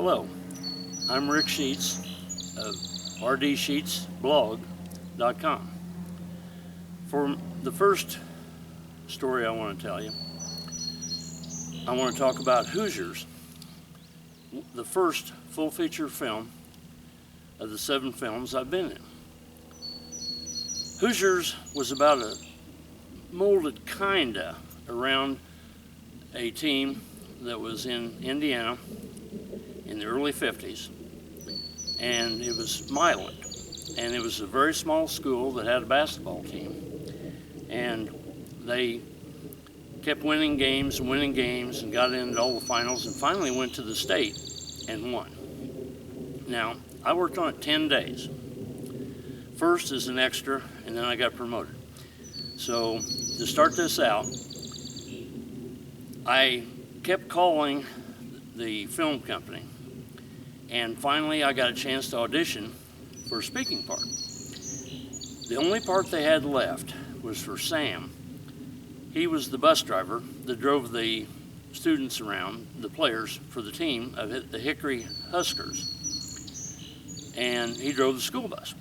Hello, I'm Rick Sheets of rdsheetsblog.com. For the first story I want to tell you, I want to talk about Hoosiers, the first full feature film of the 7 films I've been in. Hoosiers was about molded kinda around a team that was in Indiana in the early 50s, and it was Milan, and it was a very small school that had a basketball team, and they kept winning games and got into all the finals and finally went to the state and won. Now, I worked on it 10 days. First as an extra, and then I got promoted. So to start this out, I kept calling the film company, and finally I got a chance to audition for a speaking part. The only part they had left was for Sam. He was the bus driver that drove the students around, the players for the team of the Hickory Huskers, and he drove the school bus.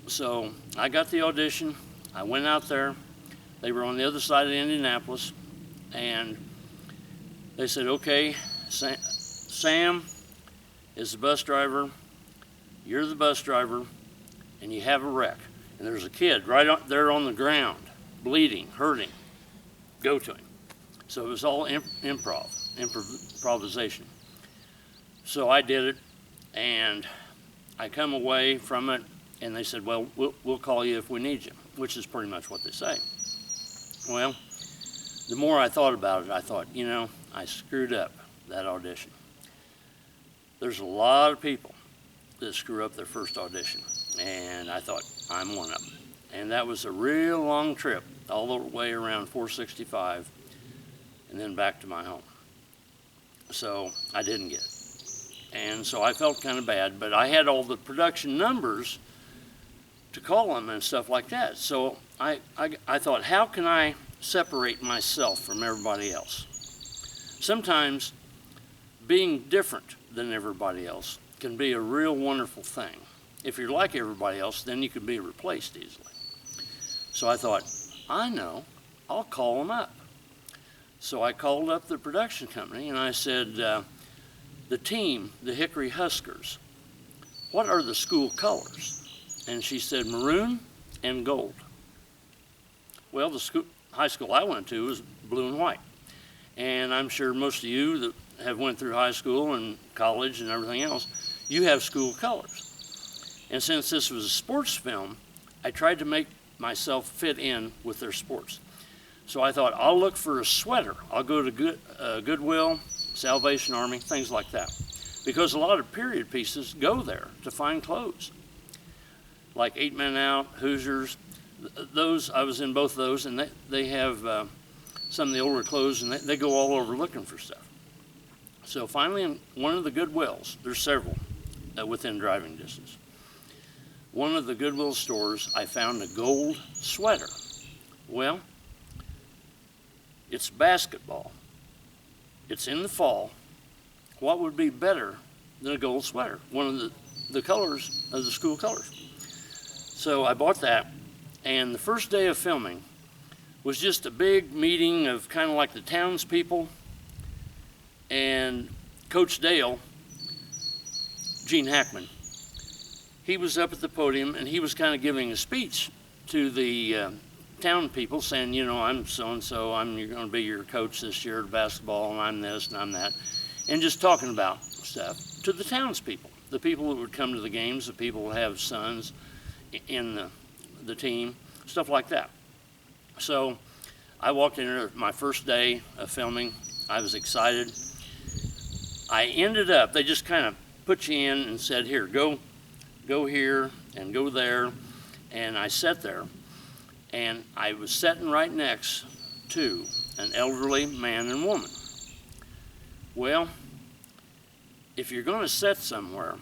So I got the audition, I went out there, they were on the other side of Indianapolis, and they said, okay, Sam is the bus driver, you're the bus driver, and you have a wreck. And there's a kid right there on the ground, bleeding, hurting. Go to him. So it was all improvisation. So I did it, and I come away from it, and they said, well, we'll call you if we need you, which is pretty much what they say. Well, the more I thought about it, I thought, I screwed up that audition. There's a lot of people that screw up their first audition, and I thought, I'm one of them. And that was a real long trip, all the way around 465, and then back to my home. So I didn't get it. And so I felt kind of bad, but I had all the production numbers to call them and stuff like that. So I thought, how can I separate myself from everybody else? Sometimes being different than everybody else can be a real wonderful thing. If you're like everybody else, then you can be replaced easily. So I thought, I know, I'll call them up. So I called up the production company and I said, the team, the Hickory Huskers, what are the school colors? And she said, maroon and gold. Well, the high school I went to was blue and white. And I'm sure most of you that have went through high school and college and everything else, you have school colors. And since this was a sports film, I tried to make myself fit in with their sports. So I thought, I'll look for a sweater. I'll go to Goodwill, Salvation Army, things like that. Because a lot of period pieces go there to find clothes. Like 8 Men Out, Hoosiers, those, I was in both of those, and they have some of the older clothes, and they go all over looking for stuff. So finally, in one of the Goodwills, there's several within driving distance. One of the Goodwill stores, I found a gold sweater. Well, it's basketball. It's in the fall. What would be better than a gold sweater? One of the colors of the school colors. So I bought that, and the first day of filming was just a big meeting of kind of like the townspeople and Coach Dale, Gene Hackman. He was up at the podium and he was kind of giving a speech to the town people saying, I'm so-and-so, you're going to be your coach this year at basketball, and I'm this and I'm that, and just talking about stuff to the townspeople, the people that would come to the games, the people that have sons in the team, stuff like that. So I walked in there my first day of filming. I was excited. I ended up, they just kind of put you in and said, here, go here and go there. And I sat there, and I was sitting right next to an elderly man and woman. Well, if you're going to sit somewhere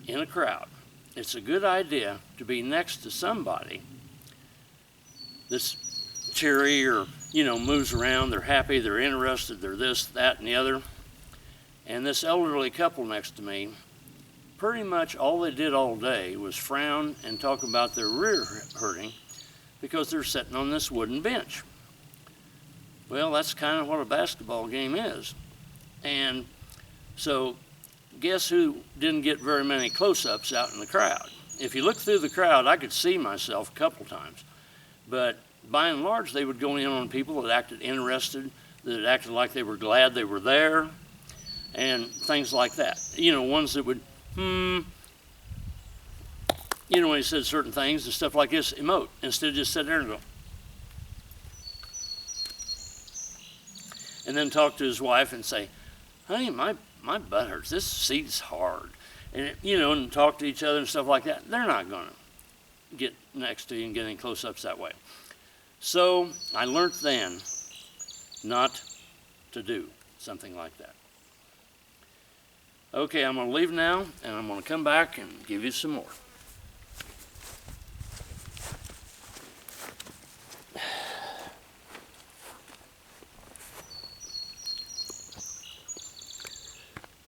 in a crowd, it's a good idea to be next to somebody that's cheery or, moves around, they're happy, they're interested, they're this, that, and the other. And this elderly couple next to me, pretty much all they did all day was frown and talk about their rear hurting because they're sitting on this wooden bench. Well, that's kind of what a basketball game is. And so guess who didn't get very many close-ups out in the crowd? If you look through the crowd, I could see myself a couple times. But by and large, they would go in on people that acted interested, that acted like they were glad they were there, and things like that. You know, ones that would, you know, when he said certain things and stuff like this, emote, instead of just sit there and go. And then talk to his wife and say, honey, my butt hurts. This seat's hard. And, you know, and talk to each other and stuff like that. They're not going to get next to you and get any close-ups that way. So I learned then not to do something like that. Okay, I'm going to leave now, and I'm going to come back and give you some more.